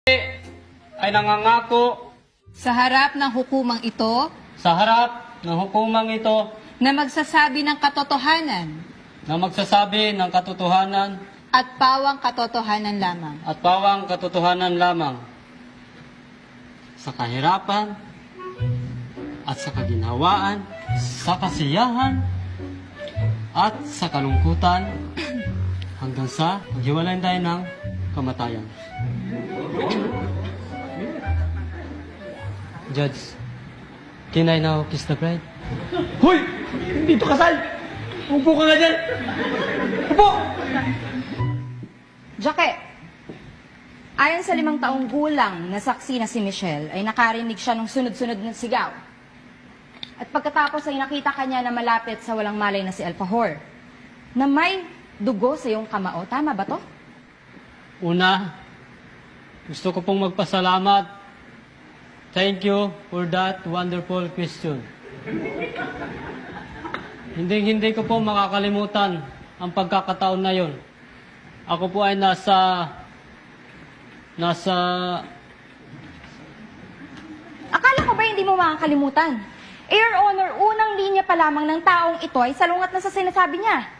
ay nangangako sa harap ng hukumang ito sa harap ng hukumang ito na magsasabi ng katotohanan na magsasabi ng katotohanan at pawang katotohanan lamang. at pawang katotohanan lamang sa kahirapan at sa kaginhawaan, sa kasiyahan at sa kalungkutan hanggang sa maghiwalay tayo ng kamatayan. Judge, can I now kiss the bride? Hoy! Hindi to kasal! Upo ka nga dyan! Upo! Jacque, ayon sa 5 taong gulang na saksi na si Michelle, ay nakarinig siya ng sunod-sunod ng sigaw. At pagkatapos ay nakita kanya na malapit sa walang malay na si Alfajor, na may dugo sa iyong kamao. Tama ba to? Una, gusto ko pong magpasalamat. Thank you for that wonderful question. Hindi ko po makakalimutan ang pagkakataon na yon. Ako po ay nasa... Akala ko ba hindi mo makakalimutan? Eh, Your Honor, unang linya pa lamang ng taong ito ay salungat na sa sinasabi niya.